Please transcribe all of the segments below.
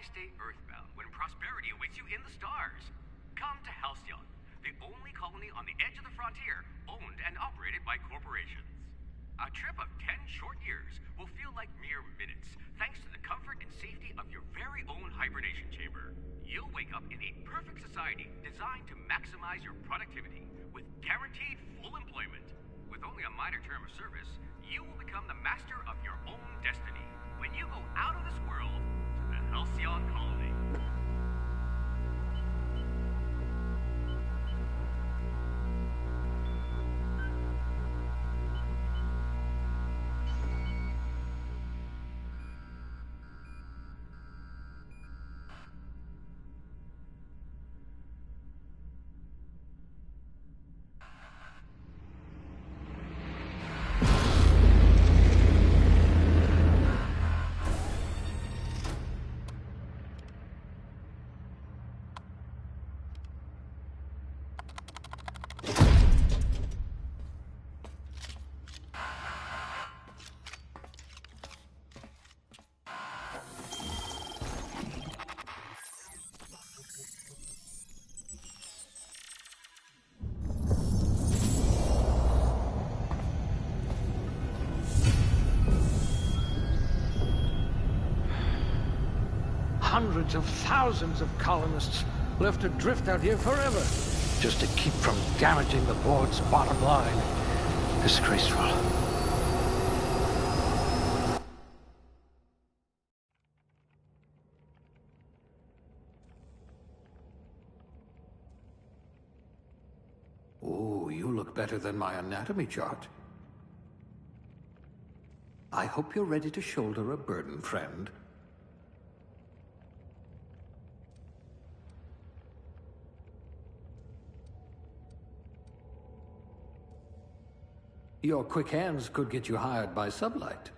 stay earthbound when prosperity awaits you in the stars? Come to Halcyon, the only colony on the edge of the frontier, owned and operated by corporations. A trip of 10 short years will feel like mere minutes, thanks to the comfort and safety of your very own hibernation chamber. You'll wake up in a perfect society designed to maximize your productivity, with guaranteed full employment. With only a minor term of service, you will become the master of your own destiny when you go out of this world to the Halcyon Colony. Hundreds of thousands of colonists left adrift out here forever, just to keep from damaging the board's bottom line. Disgraceful. Oh, you look better than my anatomy chart. I hope you're ready to shoulder a burden, friend. Your quick hands could get you hired by Sublight.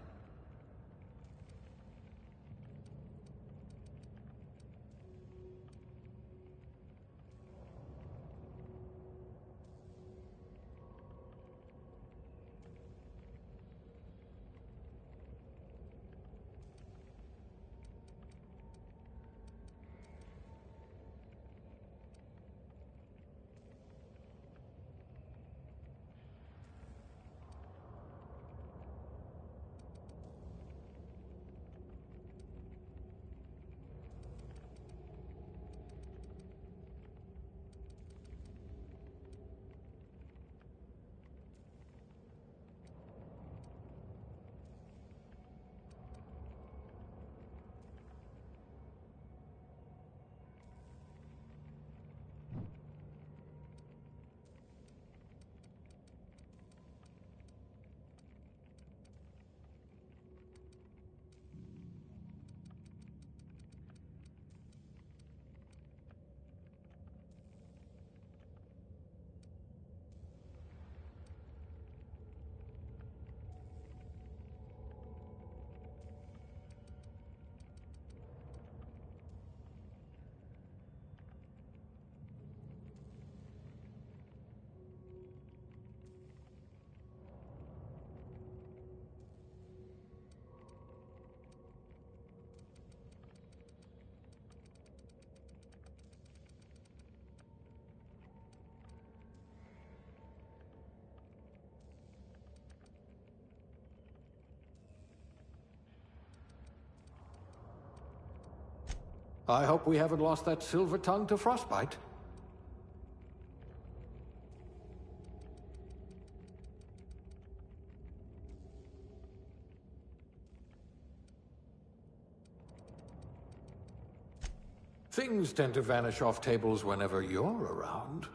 I hope we haven't lost that silver tongue to frostbite. Things tend to vanish off tables whenever you're around.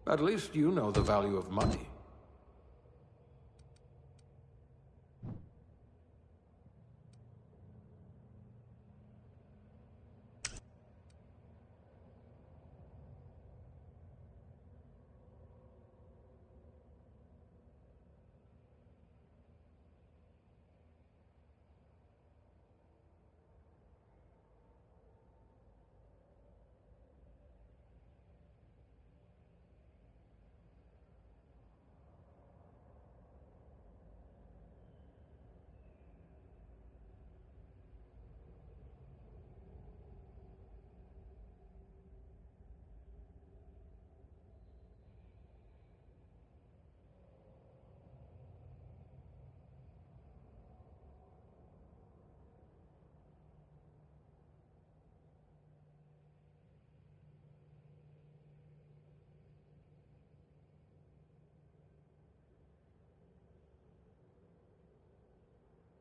At least you know the value of money.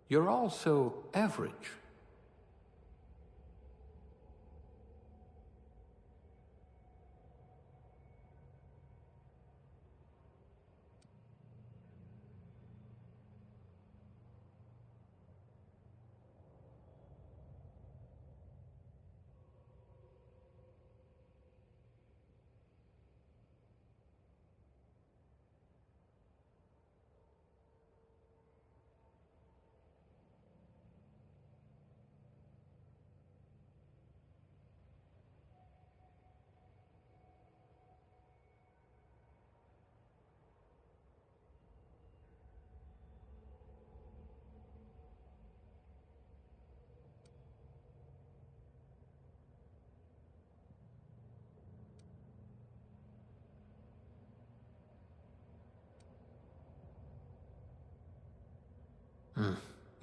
You're all so average.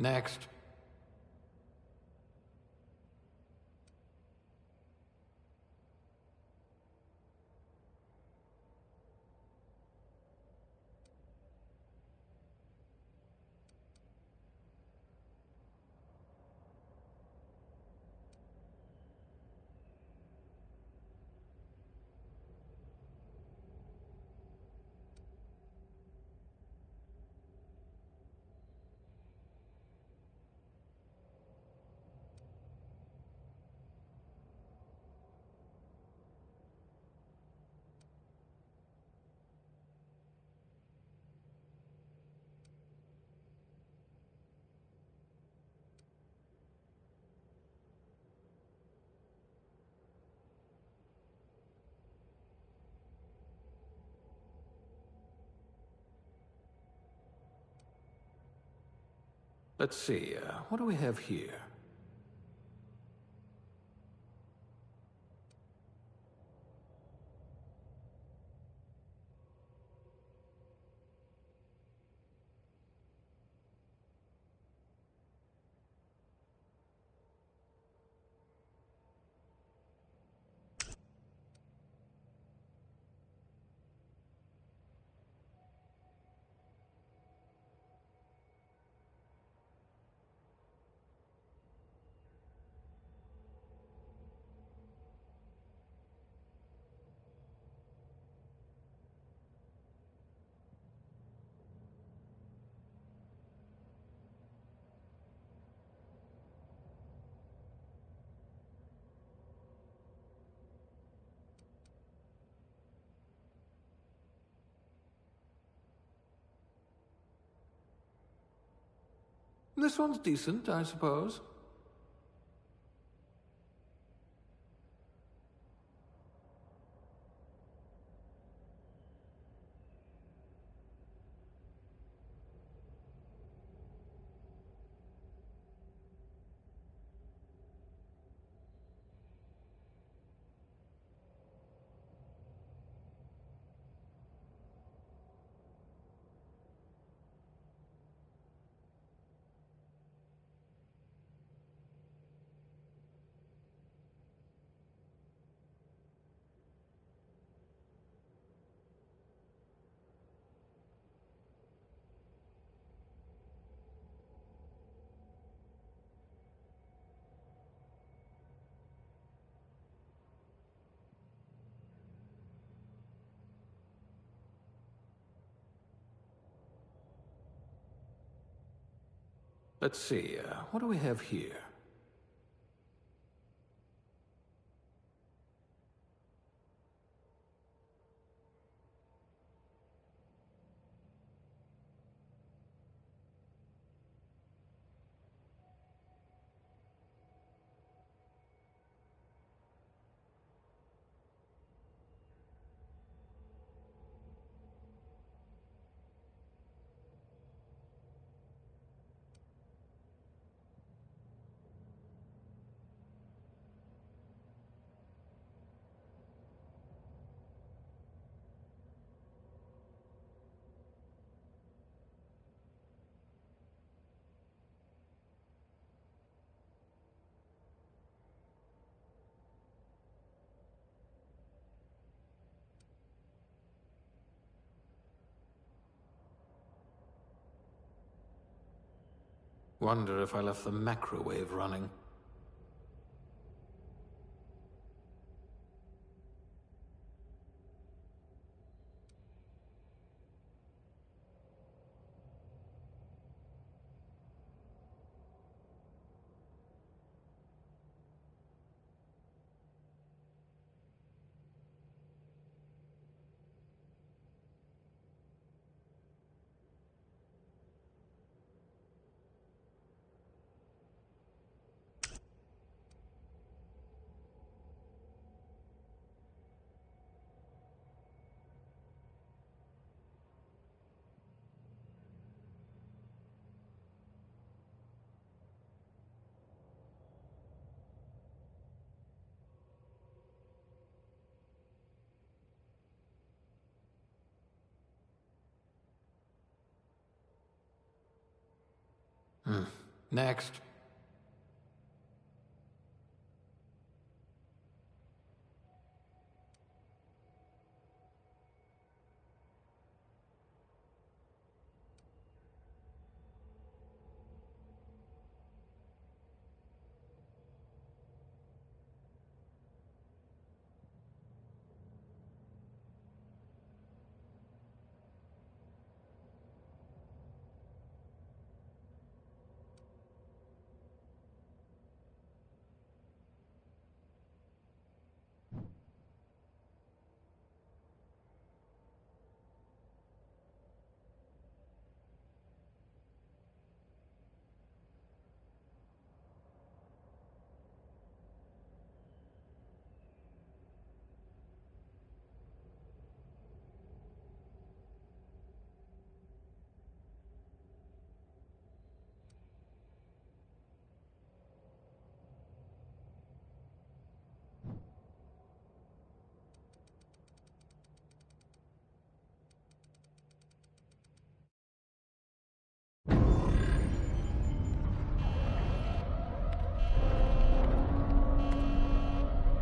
Next. Let's see, what do we have here? This one's decent, I suppose. Let's see, what do we have here? Wonder if I left the macrowave running. Next.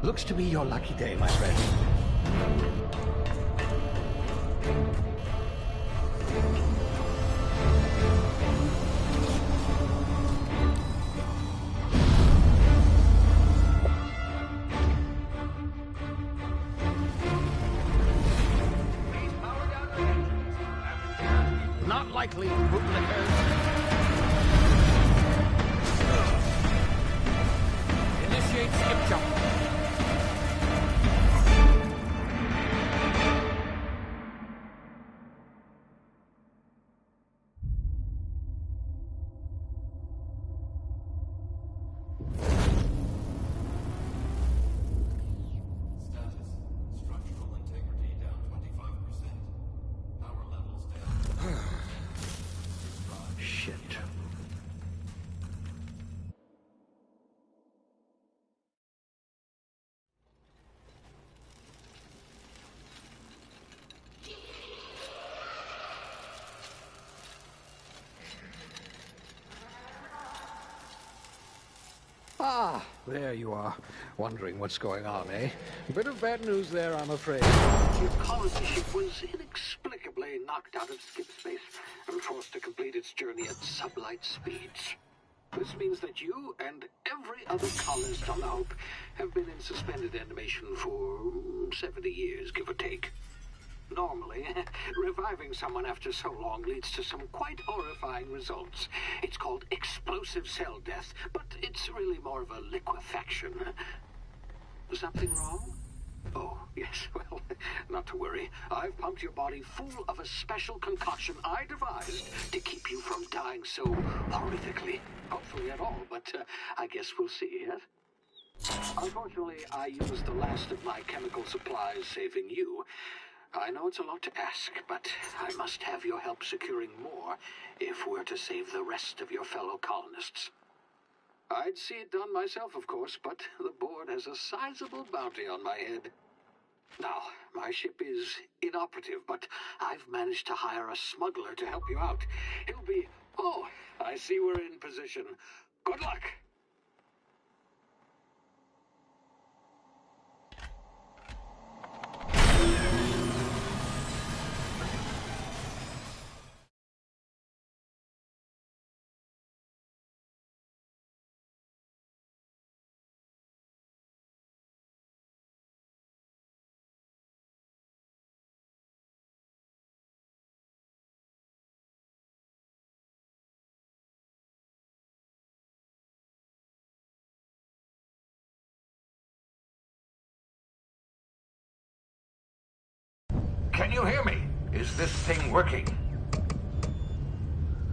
Looks to be your lucky day, my friend. Not likely, bootlickers. Initiate skip jump. Ah, there you are. Wondering what's going on, eh? A bit of bad news there, I'm afraid. Your colony ship was inexplicably knocked out of skip space and forced to complete its journey at sublight speeds. This means that you and every other colonist on the Hope have been in suspended animation for 70 years, give or take. Normally, reviving someone after so long leads to some quite horrifying results. It's called explosive cell death, but it's really more of a liquefaction. Something wrong? Oh, yes, well, not to worry. I've pumped your body full of a special concoction I devised to keep you from dying so horrifically. Hopefully at all, but I guess we'll see, yes? Unfortunately, I used the last of my chemical supplies saving you. I know it's a lot to ask, but I must have your help securing more if we're to save the rest of your fellow colonists. I'd see it done myself, of course, but the board has a sizable bounty on my head. Now, my ship is inoperative, but I've managed to hire a smuggler to help you out. He'll be... Oh, I see we're in position. Good luck! Can you hear me? Is this thing working?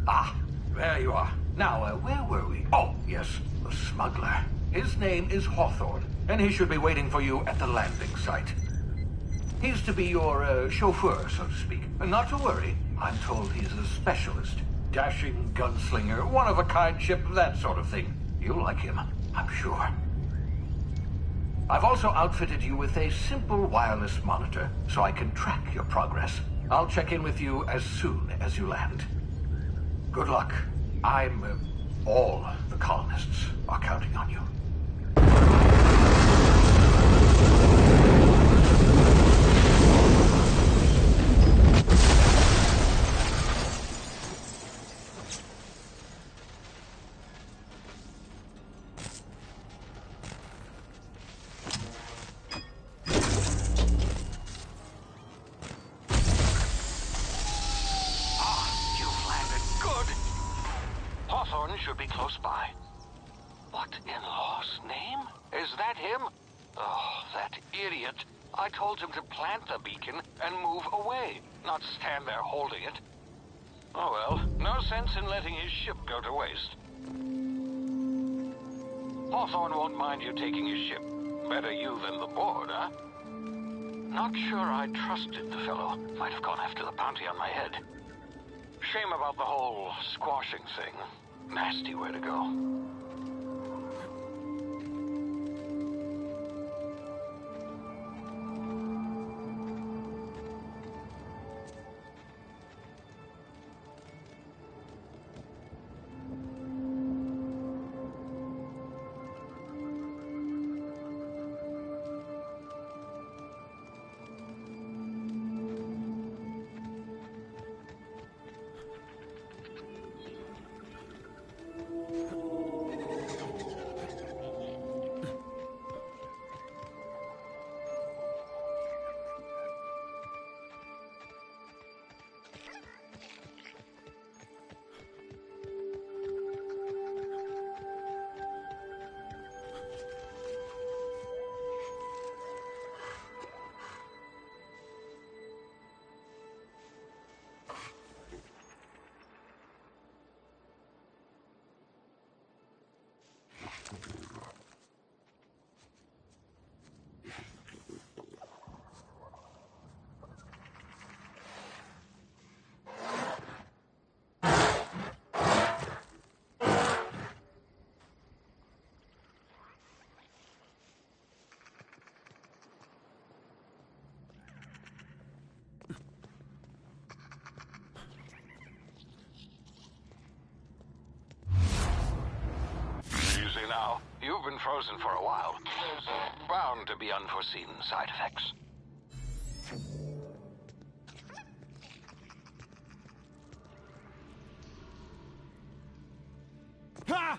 Ah, there you are. Now, where were we? Oh, yes, the smuggler. His name is Hawthorne, and he should be waiting for you at the landing site. He's to be your chauffeur, so to speak. Not to worry, I'm told he's a specialist. Dashing gunslinger, one-of-a-kind ship, that sort of thing. You'll like him, I'm sure. I've also outfitted you with a simple wireless monitor, so I can track your progress. I'll check in with you as soon as you land. Good luck. All the colonists are counting on you. Should be close by. What in law's name? Is that him? Oh, that idiot. I told him to plant the beacon and move away, not stand there holding it. Oh well, no sense in letting his ship go to waste. Hawthorne won't mind you taking his ship. Better you than the board, huh? Not sure I trusted the fellow. Might have gone after the bounty on my head. Shame about the whole squashing thing. Nasty way to go. Now, you've been frozen for a while. There's bound to be unforeseen side effects. Ha!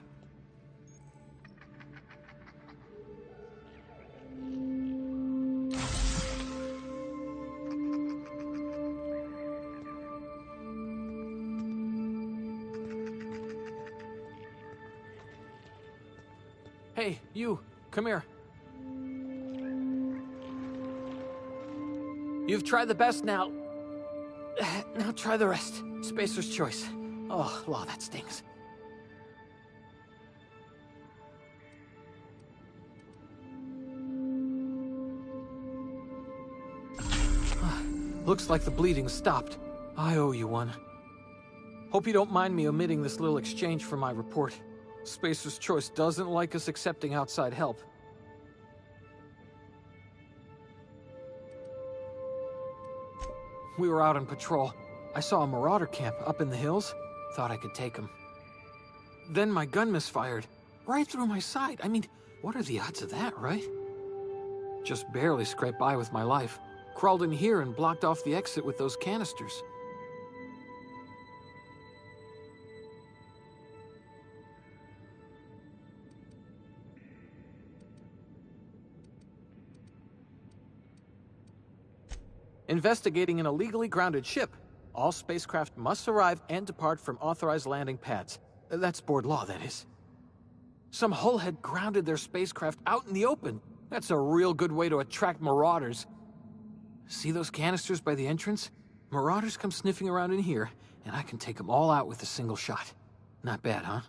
Hey, you, come here. You've tried the best now. Now try the rest. Spacer's choice. Oh, law, that stings. Looks like the bleeding stopped. I owe you one. Hope you don't mind me omitting this little exchange from my report. Spacer's Choice doesn't like us accepting outside help. We were out on patrol. I saw a marauder camp up in the hills. Thought I could take him. Then my gun misfired. Right through my side. I mean, what are the odds of that, right? Just barely scraped by with my life. Crawled in here and blocked off the exit with those canisters. Investigating an illegally grounded ship. All spacecraft must arrive and depart from authorized landing pads. That's board law, that is. Some hull had grounded their spacecraft out in the open. That's a real good way to attract marauders. See those canisters by the entrance? Marauders come sniffing around in here, and I can take them all out with a single shot. Not bad, huh?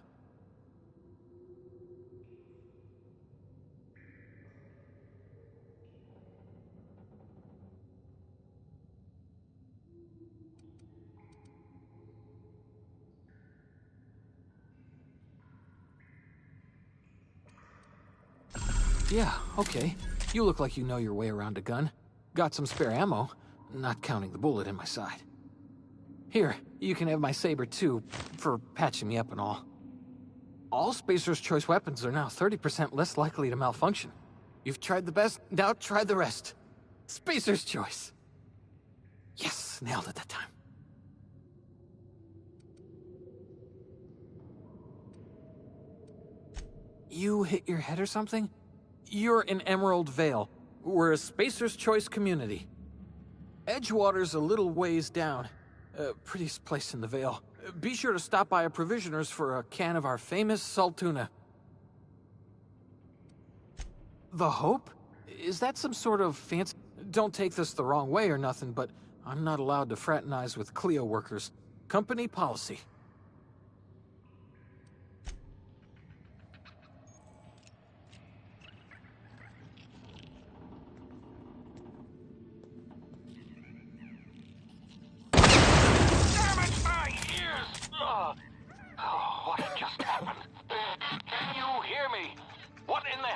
Yeah, okay. You look like you know your way around a gun. Got some spare ammo, not counting the bullet in my side. Here, you can have my saber too, for patching me up and all. All Spacer's Choice weapons are now 30% less likely to malfunction. You've tried the best, now try the rest. Spacer's Choice. Yes, nailed it that time. You hit your head or something? You're in Emerald Vale. We're a Spacer's Choice community. Edgewater's a little ways down. Prettiest place in the Vale. Be sure to stop by a provisioner's for a can of our famous salt tuna. The Hope? Is that some sort of fancy... Don't take this the wrong way or nothing, but I'm not allowed to fraternize with Clio workers. Company policy. What just happened? Can you hear me? What in the...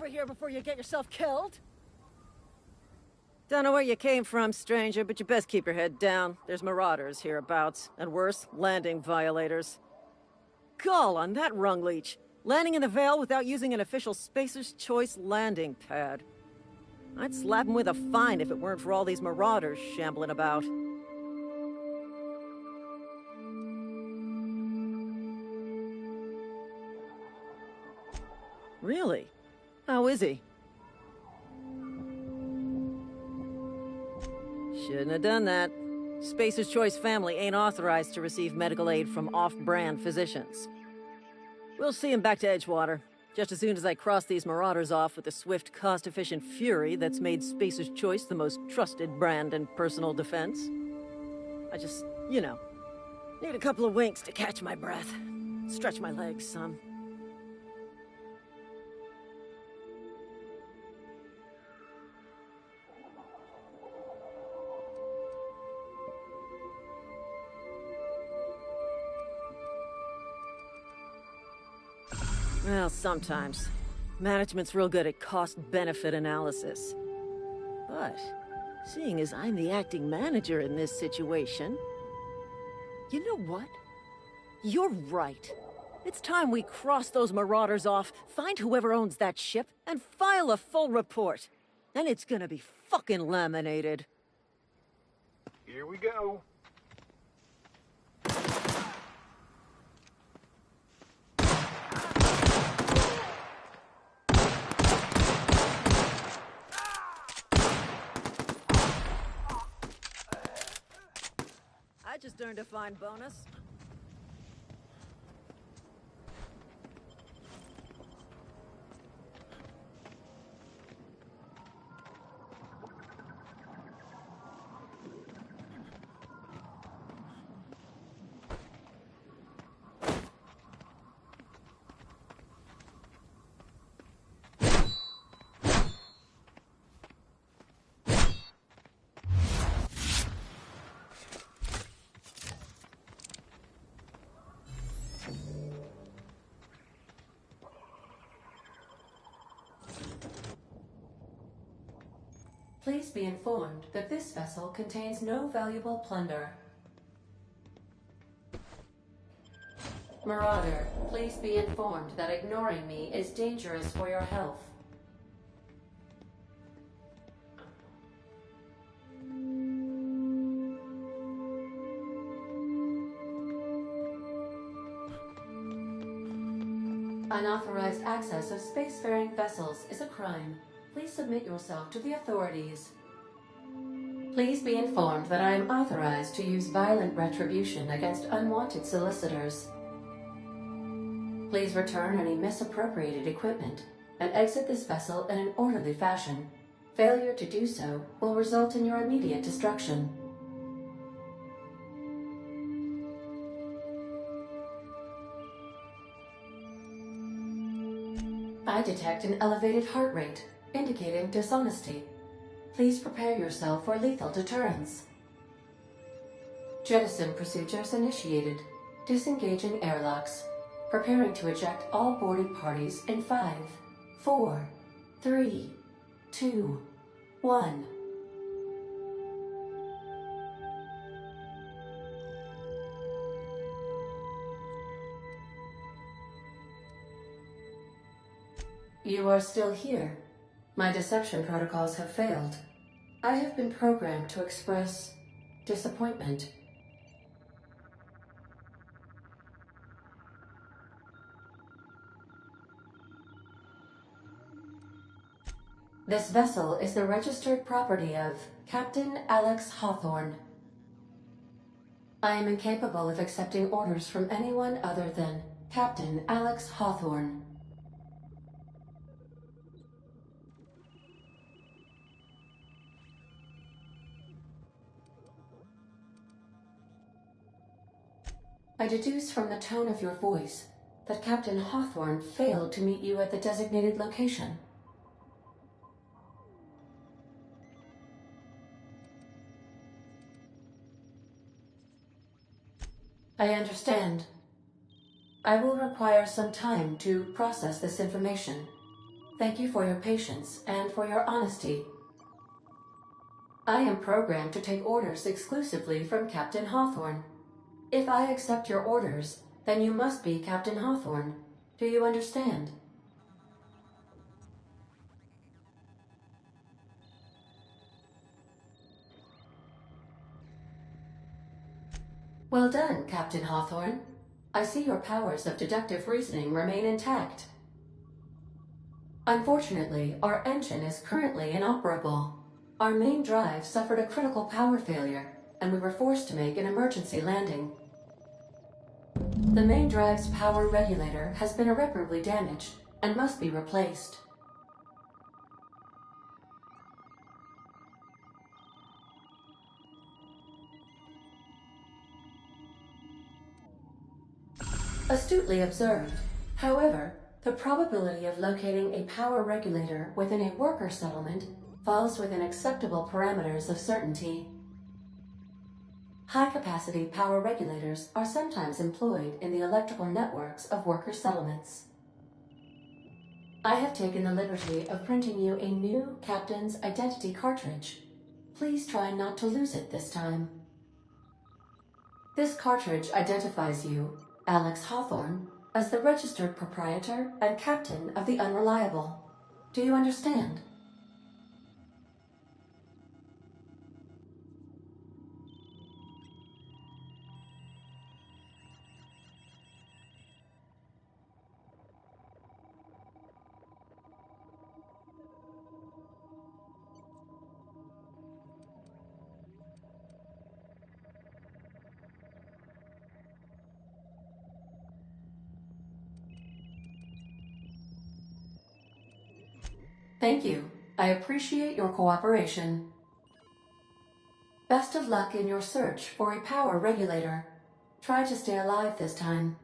over here before you get yourself killed. Don't know where you came from, stranger, but you best keep your head down. There's marauders hereabouts, and worse, landing violators. Gall on that rung leech. Landing in the Vale without using an official Spacer's Choice landing pad. I'd slap him with a fine if it weren't for all these marauders shambling about. Really? How is he? Shouldn't have done that. Spacer's Choice family ain't authorized to receive medical aid from off-brand physicians. We'll see him back to Edgewater, just as soon as I cross these marauders off with the swift, cost-efficient fury that's made Spacer's Choice the most trusted brand in personal defense. I just, you know, need a couple of winks to catch my breath. Stretch my legs some. Well, sometimes. Management's real good at cost-benefit analysis. But, seeing as I'm the acting manager in this situation... You know what? You're right. It's time we cross those marauders off, find whoever owns that ship, and file a full report. Then it's gonna be fucking laminated. Here we go. I just earned a fine bonus. Please be informed that this vessel contains no valuable plunder. Marauder, please be informed that ignoring me is dangerous for your health. Unauthorized access of spacefaring vessels is a crime. Please submit yourself to the authorities. Please be informed that I am authorized to use violent retribution against unwanted solicitors. Please return any misappropriated equipment and exit this vessel in an orderly fashion. Failure to do so will result in your immediate destruction. I detect an elevated heart rate, indicating dishonesty. Please prepare yourself for lethal deterrence. Jettison procedures initiated. Disengaging airlocks. Preparing to eject all boarding parties in 5, 4, 3, 2, 1. You are still here. My deception protocols have failed. I have been programmed to express disappointment. This vessel is the registered property of Captain Alex Hawthorne. I am incapable of accepting orders from anyone other than Captain Alex Hawthorne. I deduce from the tone of your voice that Captain Hawthorne failed to meet you at the designated location. I understand. I will require some time to process this information. Thank you for your patience and for your honesty. I am programmed to take orders exclusively from Captain Hawthorne. If I accept your orders, then you must be Captain Hawthorne. Do you understand? Well done, Captain Hawthorne. I see your powers of deductive reasoning remain intact. Unfortunately, our engine is currently inoperable. Our main drive suffered a critical power failure, and we were forced to make an emergency landing. The main drive's power regulator has been irreparably damaged and must be replaced. Astutely observed. However, the probability of locating a power regulator within a worker settlement falls within acceptable parameters of certainty. High-capacity power regulators are sometimes employed in the electrical networks of worker settlements. I have taken the liberty of printing you a new Captain's Identity cartridge. Please try not to lose it this time. This cartridge identifies you, Alex Hawthorne, as the registered proprietor and captain of the Unreliable. Do you understand? Thank you. I appreciate your cooperation. Best of luck in your search for a power regulator. Try to stay alive this time.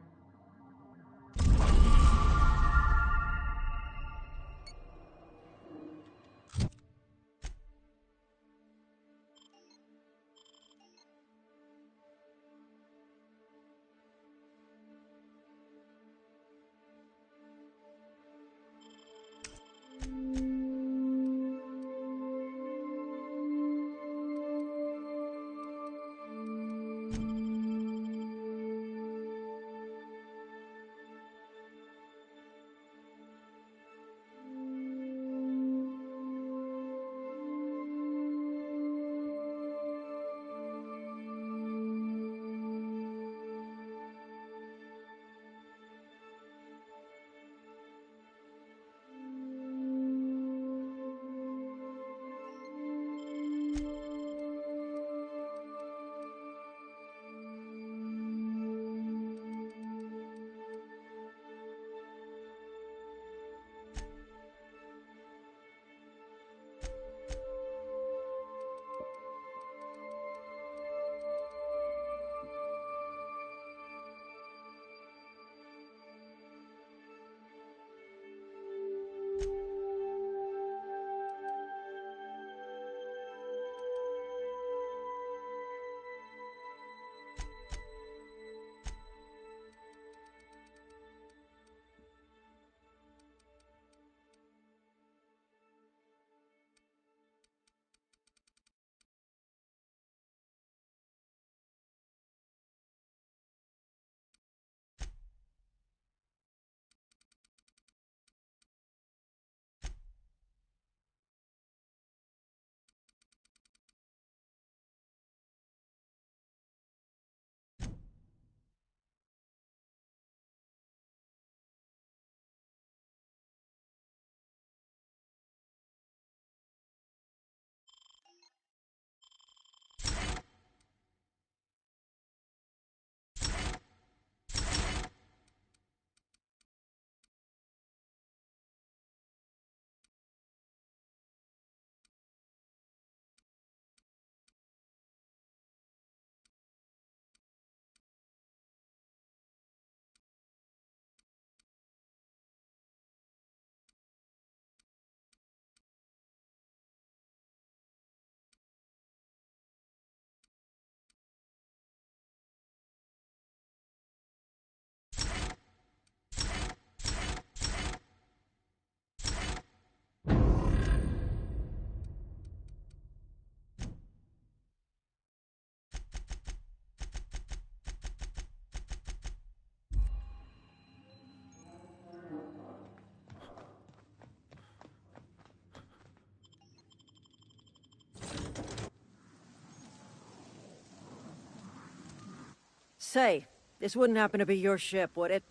Say, this wouldn't happen to be your ship, would it?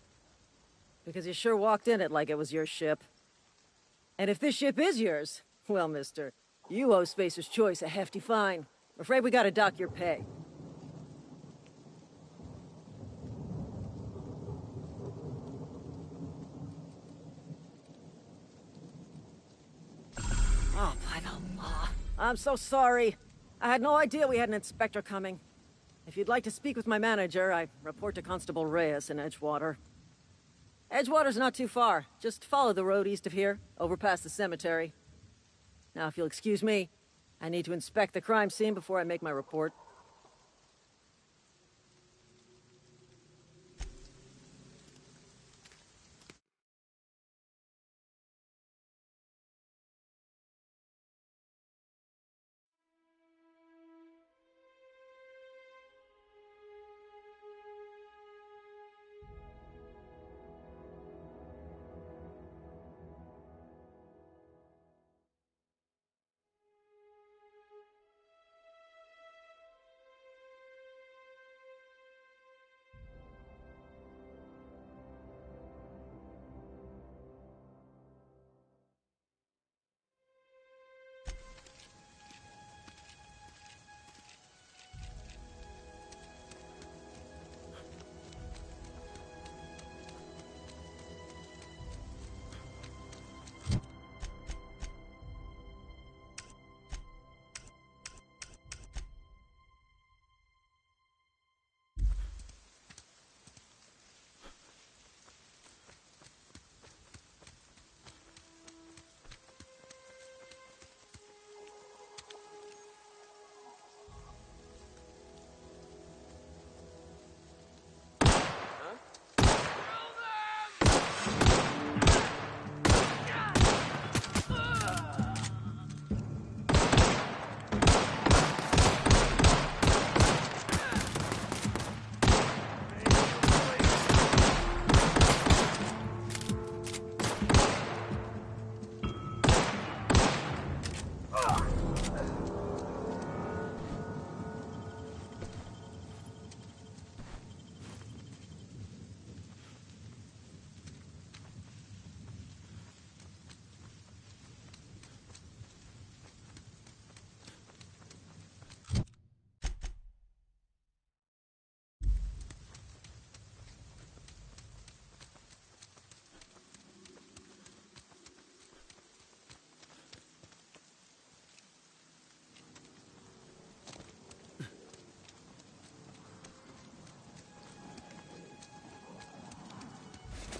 Because you sure walked in it like it was your ship. And if this ship is yours, well, mister, you owe Spacer's Choice a hefty fine. I'm afraid we gotta dock your pay. Oh, by the law. I'm so sorry. I had no idea we had an inspector coming. If you'd like to speak with my manager, I report to Constable Reyes in Edgewater. Edgewater's not too far. Just follow the road east of here, over past the cemetery. Now, if you'll excuse me, I need to inspect the crime scene before I make my report.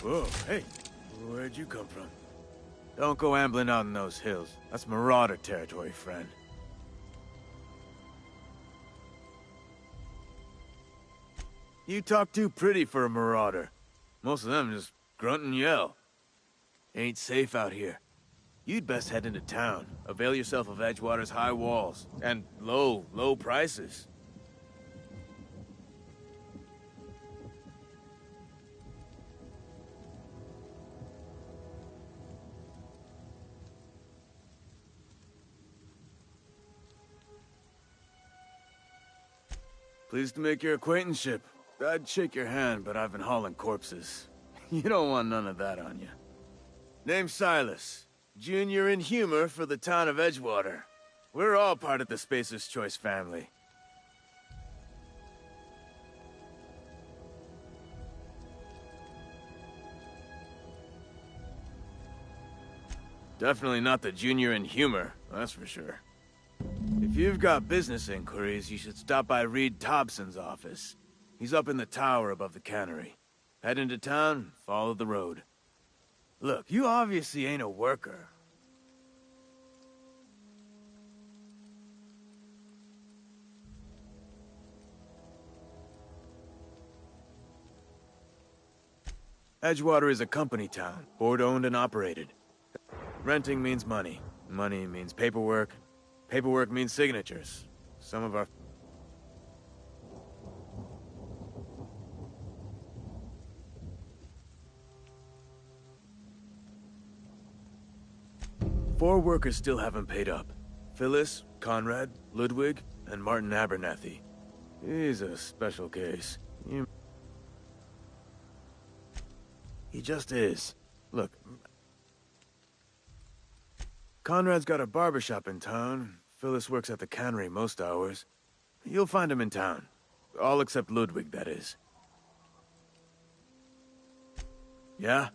Whoa, hey, where'd you come from? Don't go ambling out in those hills. That's marauder territory, friend. You talk too pretty for a marauder. Most of them just grunt and yell. Ain't safe out here. You'd best head into town. Avail yourself of Edgewater's high walls. And low prices. Pleased to make your acquaintanceship. I'd shake your hand, but I've been hauling corpses. You don't want none of that on you. Name's Silas. Junior in humor for the town of Edgewater. We're all part of the Spacer's Choice family. Definitely not the junior in humor, that's for sure. If you've got business inquiries, you should stop by Reed Thompson's office. He's up in the tower above the cannery. Head into town, follow the road. Look, you obviously ain't a worker. Edgewater is a company town, board-owned and operated. Renting means money. Money means paperwork. Paperwork means signatures. Some of our... Four workers still haven't paid up. Phyllis, Conrad, Ludwig, and Martin Abernathy. He's a special case. He just is. Look, Conrad's got a barbershop in town. Phyllis works at the cannery most hours. You'll find him in town. All except Ludwig, that is. Yeah?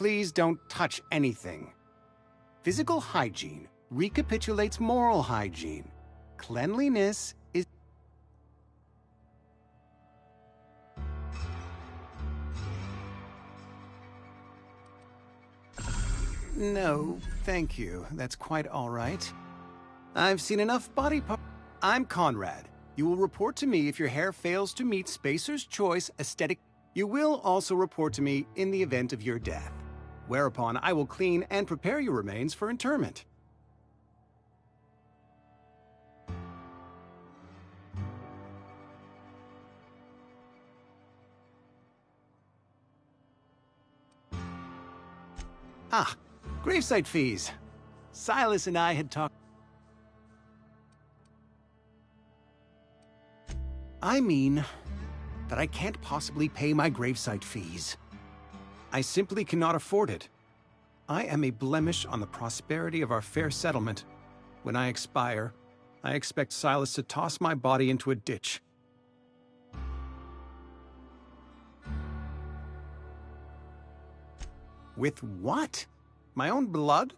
Please don't touch anything. Physical hygiene recapitulates moral hygiene. Cleanliness is... No, thank you. That's quite all right. I've seen enough body parts. I'm Conrad. You will report to me if your hair fails to meet Spacer's Choice aesthetic. You will also report to me in the event of your death, whereupon I will clean and prepare your remains for interment. Ah, gravesite fees. Silas and I had talked... I mean that I can't possibly pay my gravesite fees. I simply cannot afford it. I am a blemish on the prosperity of our fair settlement. When I expire, I expect Silas to toss my body into a ditch. With what? My own blood?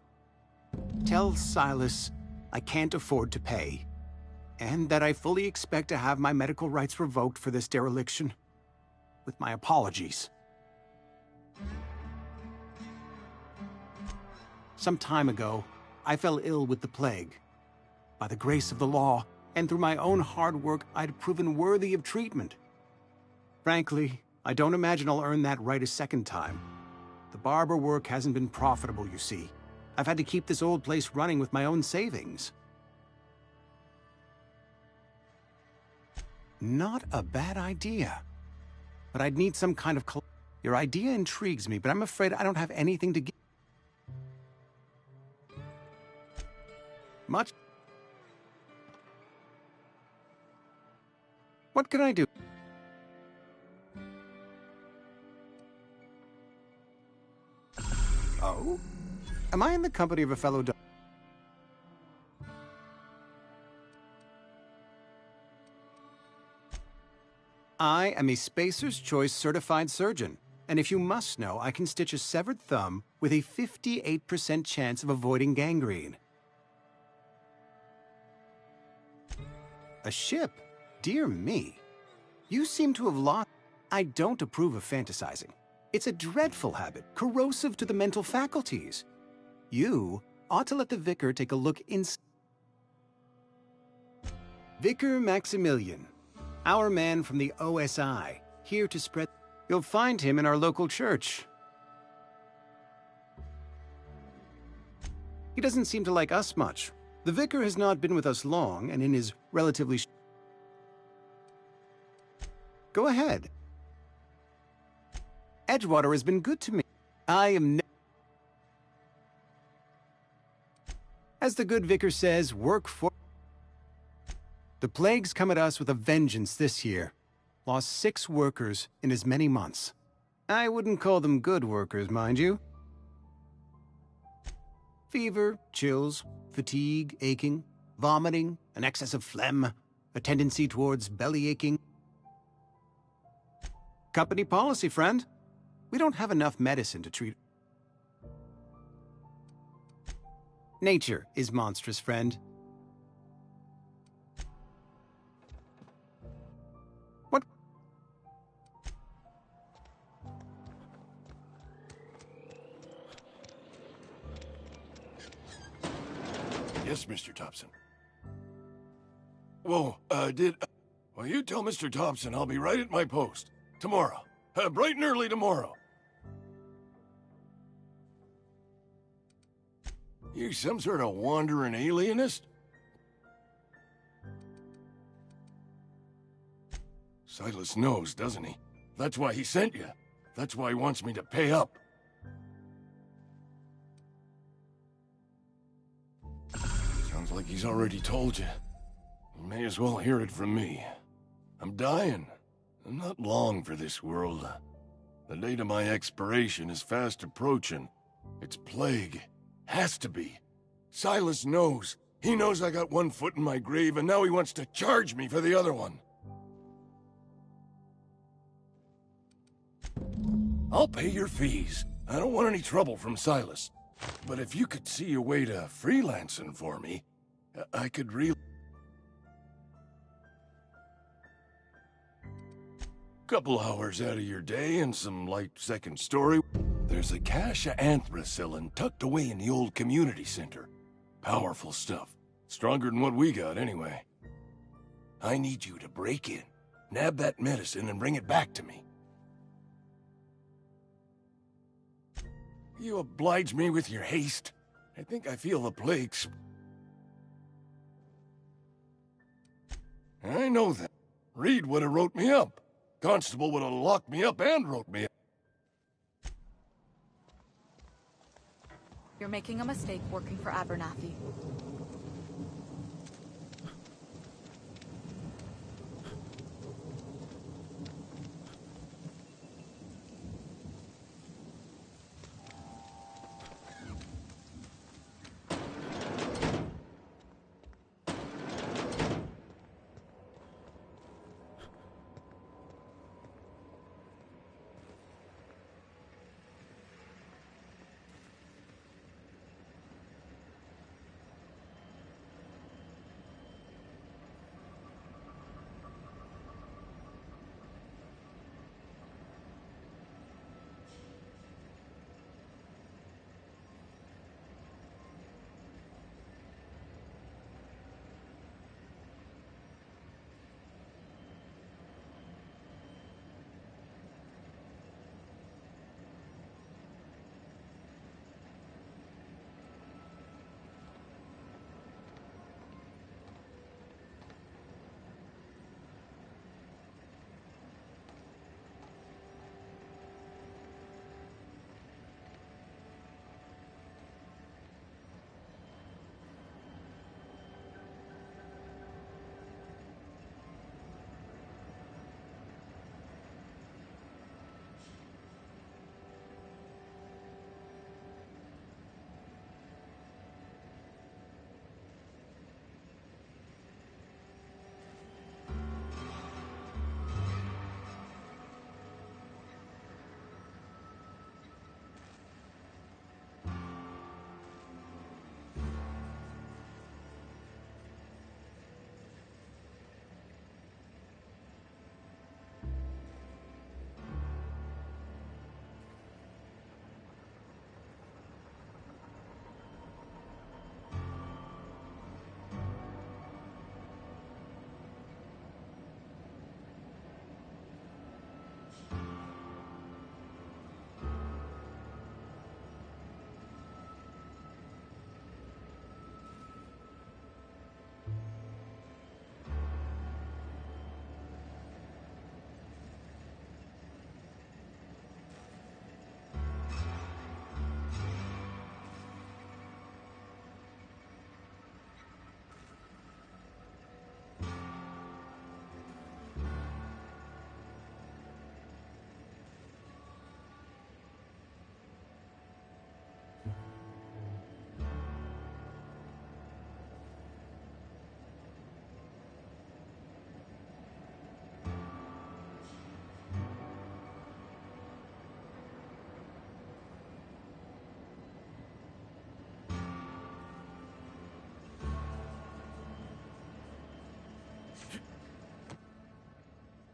Tell Silas I can't afford to pay, and that I fully expect to have my medical rights revoked for this dereliction. With my apologies. Some time ago, I fell ill with the plague. By the grace of the law, and through my own hard work, I'd proven worthy of treatment. Frankly, I don't imagine I'll earn that right a second time. The barber work hasn't been profitable, you see. I've had to keep this old place running with my own savings. Not a bad idea. But I'd need some kind of... Your idea intrigues me, but I'm afraid I don't have anything to give. Much? What can I do? Oh? Am I in the company of a fellow doctor? I am a Spacer's Choice certified surgeon, and if you must know, I can stitch a severed thumb with a 58% chance of avoiding gangrene. A ship? Dear me. You seem to have lost... I don't approve of fantasizing. It's a dreadful habit, corrosive to the mental faculties. You ought to let the vicar take a look in... Vicar Maximilian, our man from the OSI, here to spread... You'll find him in our local church. He doesn't seem to like us much. The vicar has not been with us long, and in his relatively Go ahead. Edgewater has been good to me. I am As the good vicar says, work for... The plague's come at us with a vengeance this year. Lost 6 workers in as many months. I wouldn't call them good workers, mind you. Fever, chills, fatigue, aching, vomiting, an excess of phlegm, a tendency towards belly aching. Company policy, friend. We don't have enough medicine to treat. Nature is monstrous, friend. What? Yes, Mr. Thompson. Whoa, Well, you tell Mr. Thompson I'll be right at my post. Tomorrow. Bright and early tomorrow. You some sort of wandering alienist? Silas knows, doesn't he? That's why he sent you. That's why he wants me to pay up. Sounds like he's already told you. You may as well hear it from me. I'm dying. I'm not long for this world. The date of my expiration is fast approaching. It's plague. Has to be. Silas knows. He knows I got one foot in my grave, and now he wants to charge me for the other one. I'll pay your fees. I don't want any trouble from Silas. But if you could see a way to freelancing for me, I could really... Couple hours out of your day and some light second story. There's a cache of anthracillin tucked away in the old community center. Powerful stuff. Stronger than what we got, anyway. I need you to break in, nab that medicine, and bring it back to me. You oblige me with your haste. I think I feel the plagues. I know that. Reed would have wrote me up. Constable would have locked me up and wrote me up. You're making a mistake working for Abernathy.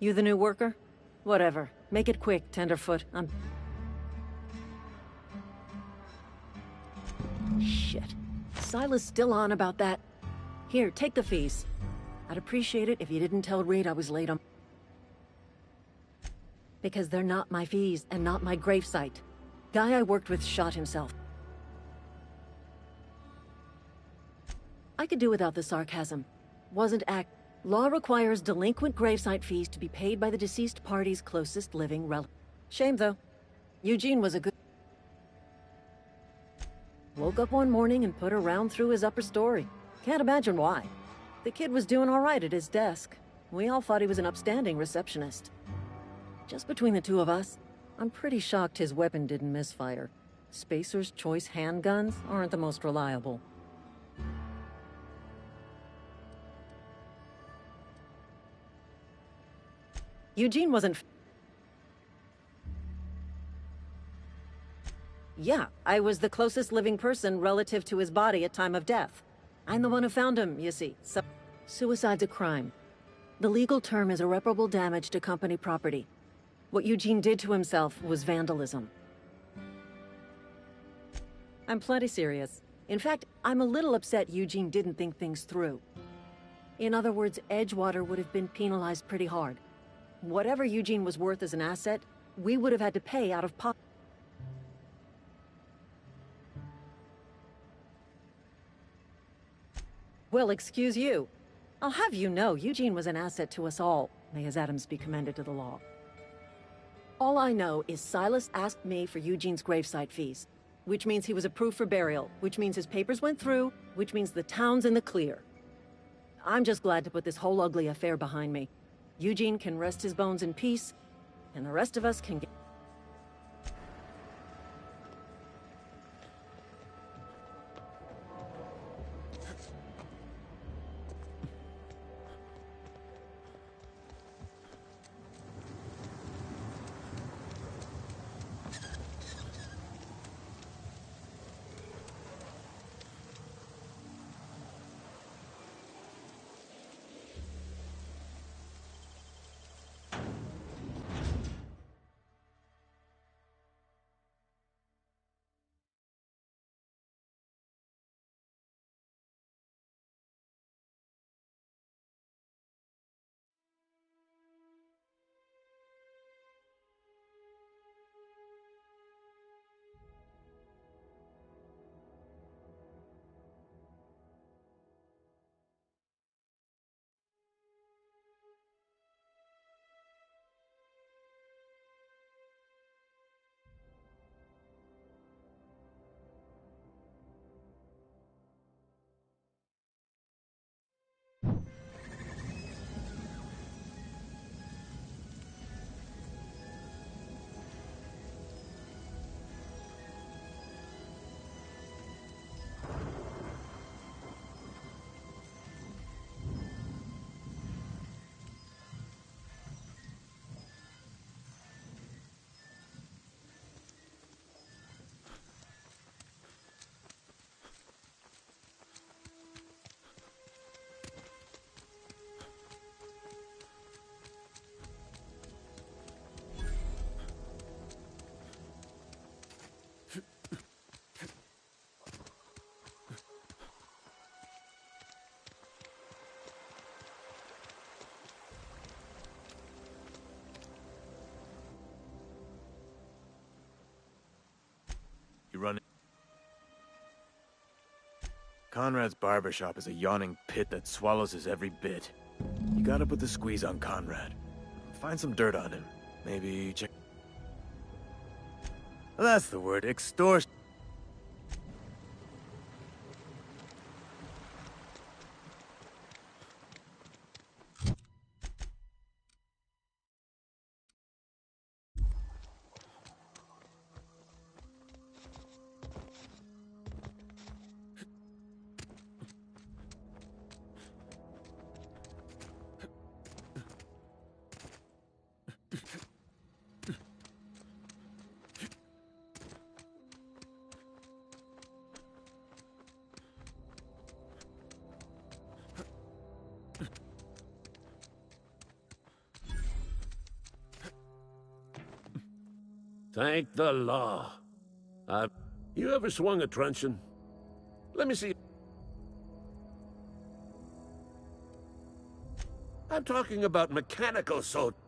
You the new worker? Whatever. Make it quick, Tenderfoot. Shit. Silas still on about that. Here, take the fees. I'd appreciate it if you didn't tell Reed I was late on... Because they're not my fees, and not my gravesite. Guy I worked with shot himself. I could do without the sarcasm. Wasn't act... Law requires delinquent gravesite fees to be paid by the deceased party's closest living relative. Shame, though. Eugene was a good... Woke up one morning and put a round through his upper story. Can't imagine why. The kid was doing all right at his desk. We all thought he was an upstanding receptionist. Just between the two of us, I'm pretty shocked his weapon didn't misfire. Spacer's Choice handguns aren't the most reliable. Eugene wasn't... Yeah, I was the closest living person relative to his body at time of death. I'm the one who found him, you see. Suicide's a crime. The legal term is irreparable damage to company property. What Eugene did to himself was vandalism. I'm plenty serious. In fact, I'm a little upset Eugene didn't think things through. In other words, Edgewater would have been penalized pretty hard. Whatever Eugene was worth as an asset, we would have had to pay out of pocket. Well, excuse you. I'll have you know, Eugene was an asset to us all. May his atoms be commended to the law. All I know is Silas asked me for Eugene's gravesite fees, which means he was approved for burial, which means his papers went through, which means the town's in the clear. I'm just glad to put this whole ugly affair behind me. Eugene can rest his bones in peace, and the rest of us can get... You run... Conrad's barbershop is a yawning pit that swallows his every bit. You gotta put the squeeze on Conrad. Find some dirt on him. Maybe check... That's the word, extortion. Thank the law. You ever swung a truncheon? Let me see. I'm talking about mechanical soldiers.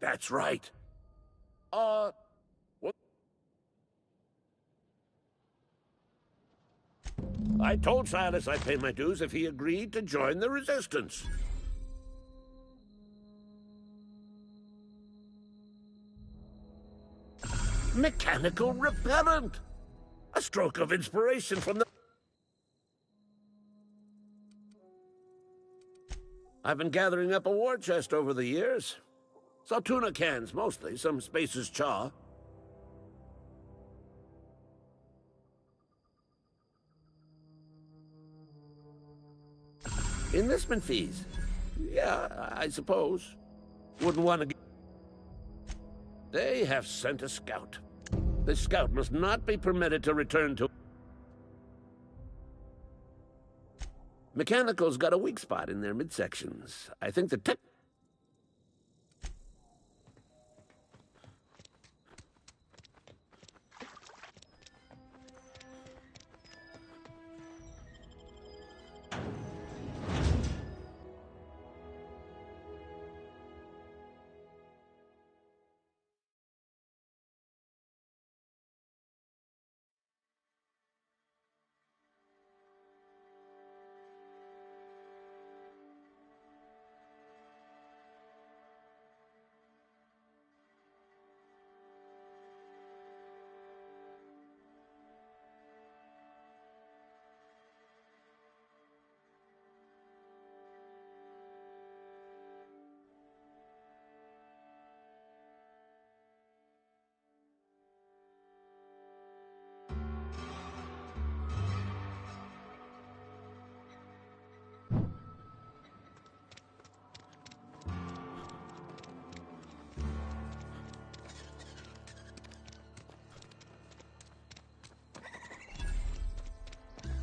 That's right. What? I told Silas I'd pay my dues if he agreed to join the resistance. Mechanical repellent! A stroke of inspiration from the... I've been gathering up a war chest over the years. Saw tuna cans, mostly, some Spacer's chaw. Enlistment fees. Yeah, I suppose. Wouldn't want to get... They have sent a scout. The scout must not be permitted to return to... Mechanical's got a weak spot in their midsections. I think the tech...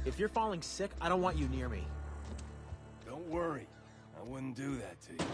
If you're falling sick, I don't want you near me. Don't worry. I wouldn't do that to you.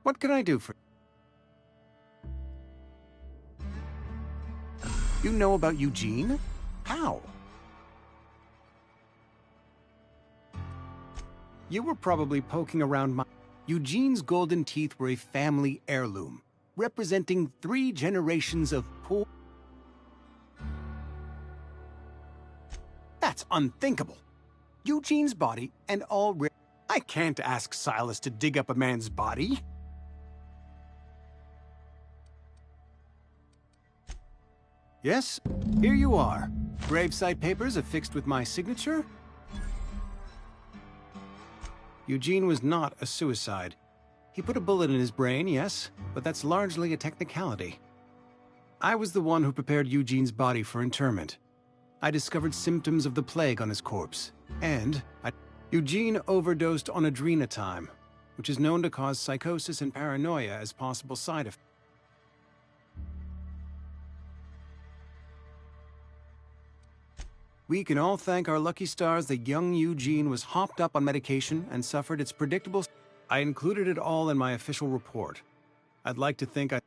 What can I do for you? You know about Eugene? How? You were probably poking around my... Eugene's golden teeth were a family heirloom, representing 3 generations of poor... That's unthinkable. Eugene's body and all... I can't ask Silas to dig up a man's body. Yes, here you are. Gravesite papers affixed with my signature. Eugene was not a suicide. He put a bullet in his brain, yes, but that's largely a technicality. I was the one who prepared Eugene's body for interment. I discovered symptoms of the plague on his corpse, and Eugene overdosed on adrenatime, which is known to cause psychosis and paranoia as possible side effects. We can all thank our lucky stars that young Eugene was hopped up on medication and suffered its predictable... I included it all in my official report. I'd like to think I...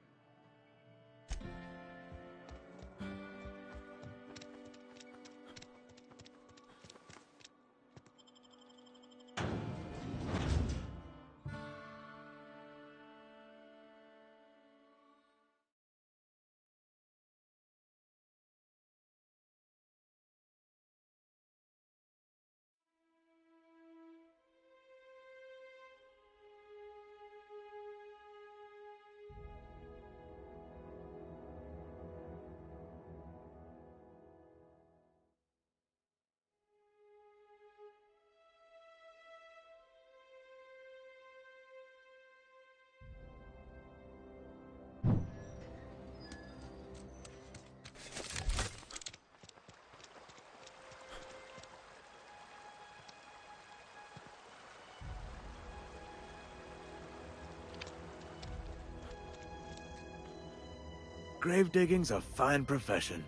grave digging's a fine profession.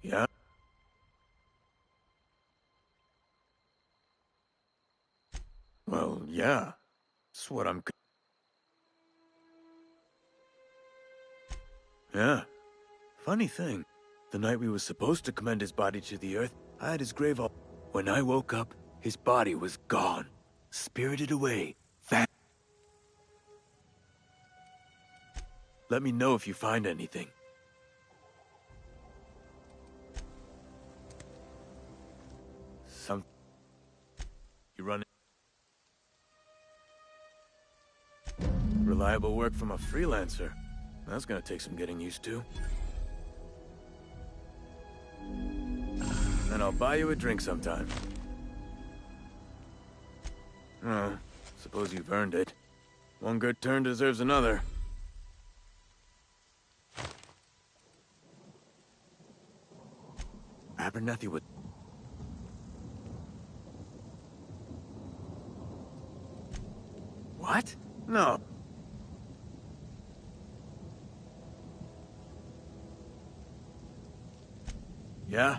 Yeah? Well, yeah. That's what I'm... Yeah. Funny thing. The night we were supposed to commend his body to the earth, I had his grave up. When I woke up, his body was gone. Spirited away. Let me know if you find anything. You run... Reliable work from a freelancer. That's gonna take some getting used to. And I'll buy you a drink sometime. Oh, suppose you've earned it. One good turn deserves another. Abernathy would... What? No. Yeah?